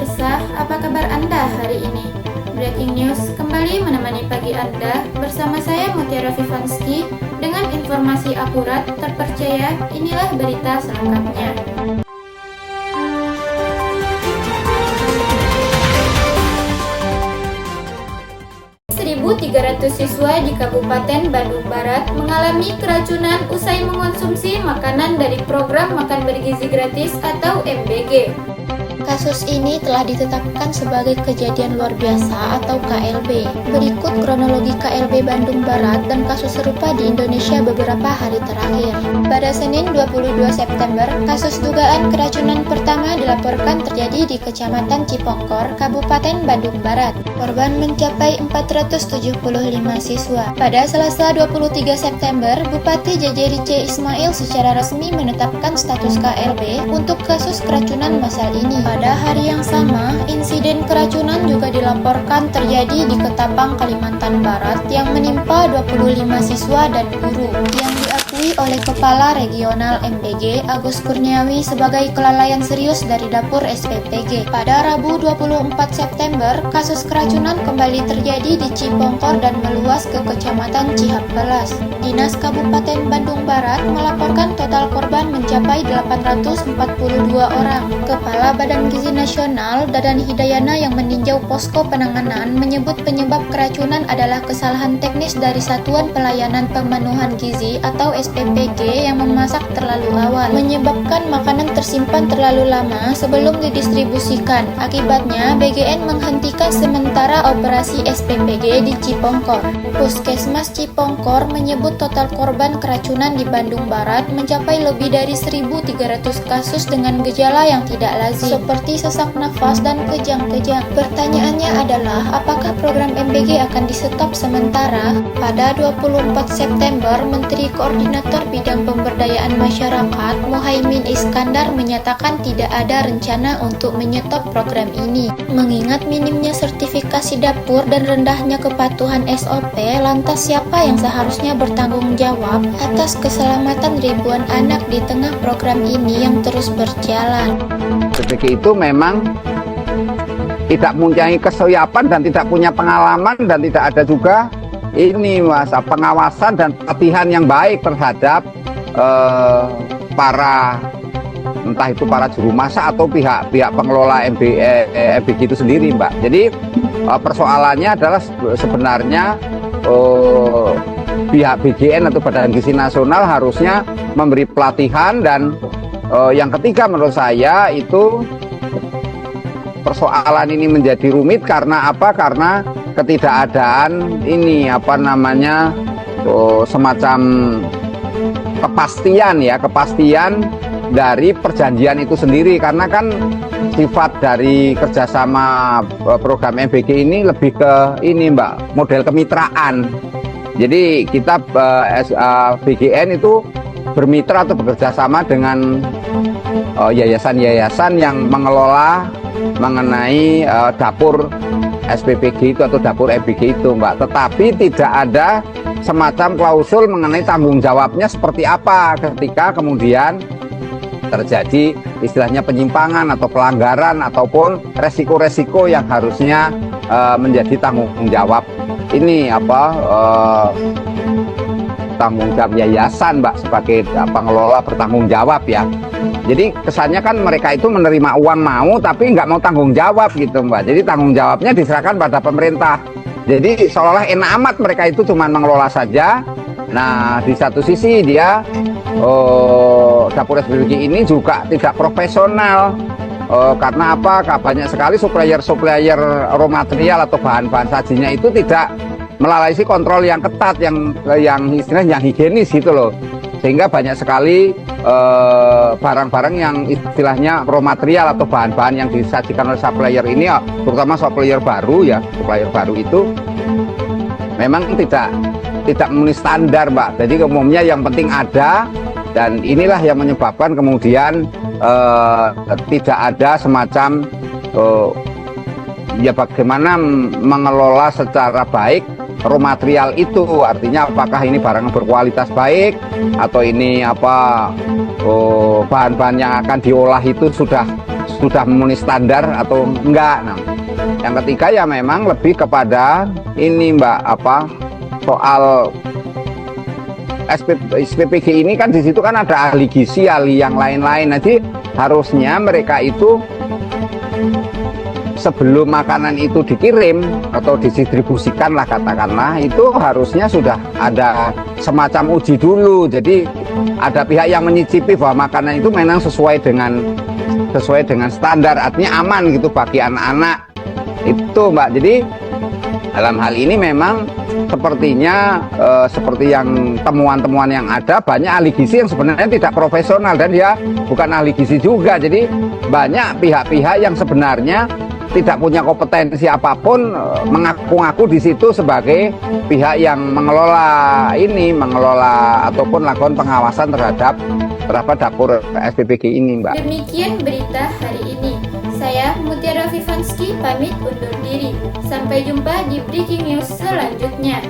pemirsa, apa kabar Anda hari ini? Breaking News kembali menemani pagi Anda bersama saya Mutiara Vivansky dengan informasi akurat, terpercaya, inilah berita selengkapnya. 1.300 siswa di Kabupaten Bandung Barat mengalami keracunan usai mengonsumsi makanan dari program makan bergizi gratis atau MBG. Kasus ini telah ditetapkan sebagai kejadian luar biasa atau KLB. Berikut kronologi KLB Bandung Barat dan kasus serupa di Indonesia beberapa hari terakhir. Pada Senin 22 September, kasus dugaan keracunan pertama dilaporkan terjadi di Kecamatan Cipongkor, Kabupaten Bandung Barat. Korban mencapai 475 siswa. Pada Selasa 23 September, Bupati JJ Ismail secara resmi menetapkan status KLB untuk kasus keracunan massal ini. Pada hari yang sama, insiden keracunan juga dilaporkan terjadi di Ketapang, Kalimantan Barat yang menimpa 25 siswa dan guru yang diakui oleh Kepala Regional MBG Agus Kurniawi sebagai kelalaian serius dari dapur SPPG. Pada Rabu 24 September, kasus keracunan kembali terjadi di Cipongkor dan meluas ke Kecamatan Cihampelas. Dinas Kabupaten Bandung Barat melaporkan total korban mencapai 842 orang. Kepala Badan Gizi Nasional Dadan Hidayana yang meninjau posko penanganan menyebut penyebab keracunan adalah kesalahan teknis dari Satuan Pelayanan Pemenuhan Gizi atau SPPG yang memasak terlalu awal, menyebabkan makanan tersimpan terlalu lama sebelum didistribusikan. Akibatnya, BGN menghentikan sementara operasi SPPG di Cipongkor. Puskesmas Cipongkor menyebut total korban keracunan di Bandung Barat mencapai lebih dari 1.300 kasus dengan gejala yang tidak lazim, seperti sesak nafas dan kejang-kejang. Pertanyaannya adalah, apakah program MBG akan di-stop sementara? Pada 24 September, Menteri Koordinator Bidang Pemberdayaan Masyarakat, Muhaimin Iskandar menyatakan tidak ada rencana untuk menyetop program ini. Mengingat minimnya sertifikasi dapur dan rendahnya kepatuhan SOP, lantas siapa yang seharusnya bertanggung jawab atas keselamatan ribuan anak di tengah program ini yang terus berjalan? SPPG itu memang tidak mempunyai kesiapan dan tidak punya pengalaman dan tidak ada juga pengawasan dan pelatihan yang baik terhadap entah itu para juru masak atau pihak pengelola MBG itu sendiri, Mbak. Jadi persoalannya adalah sebenarnya pihak BGN atau Badan Gizi Nasional harusnya memberi pelatihan. Dan yang ketiga menurut saya itu persoalan ini menjadi rumit karena apa? Karena ketidakadaan semacam kepastian dari perjanjian itu sendiri, karena kan sifat dari kerjasama program MBG ini lebih ke Mbak, model kemitraan. Jadi kita BGN itu bermitra atau bekerja sama dengan yayasan-yayasan yang mengelola mengenai dapur SPPG itu atau dapur MBG itu, Mbak. Tetapi tidak ada semacam klausul mengenai tanggung jawabnya seperti apa ketika kemudian terjadi istilahnya penyimpangan atau pelanggaran ataupun resiko-resiko yang harusnya menjadi tanggung jawab tanggung jawab yayasan, Mbak, sebagai pengelola bertanggung jawab ya. Jadi kesannya kan mereka itu menerima uang tapi nggak mau tanggung jawab gitu, Mbak. Jadi tanggung jawabnya diserahkan pada pemerintah. Jadi seolah-olah enak amat mereka itu cuma mengelola saja. Nah, di satu sisi dia dapur SPPG ini juga tidak profesional. Karena apa? Banyak sekali supplier raw material atau bahan-bahan sajinya itu tidak melalui kontrol yang ketat, yang istilahnya yang higienis gitu loh. Sehingga banyak sekali barang-barang yang istilahnya raw material atau bahan-bahan yang disajikan oleh supplier ini, terutama supplier baru itu memang tidak memenuhi standar, Mbak. Jadi umumnya yang penting ada, dan inilah yang menyebabkan kemudian tidak ada semacam bagaimana mengelola secara baik raw material itu. Artinya apakah ini barang berkualitas baik atau ini bahan-bahan yang akan diolah itu sudah sudah memenuhi standar atau enggak. Nah, yang ketiga ya memang lebih kepada ini Mbak, soal SPPG ini kan di situ kan ada ahli gizi, ahli yang lain-lain. Jadi harusnya mereka itu sebelum makanan itu dikirim atau didistribusikan lah katakanlah, itu harusnya sudah ada semacam uji dulu. Jadi ada pihak yang menyicipi bahwa makanan itu memang sesuai dengan standar, artinya aman gitu bagi anak-anak itu Mbak. Jadi dalam hal ini memang sepertinya seperti yang temuan-temuan yang ada, banyak ahli gizi yang sebenarnya tidak profesional dan dia bukan ahli gizi juga. Jadi banyak pihak-pihak yang sebenarnya tidak punya kompetensi apapun, mengaku-ngaku di situ sebagai pihak yang mengelola ataupun lakukan pengawasan terhadap dapur SPPG ini Mbak. Demikian berita hari ini. Saya Mutiara Vivansky pamit undur diri. Sampai jumpa di breaking news selanjutnya.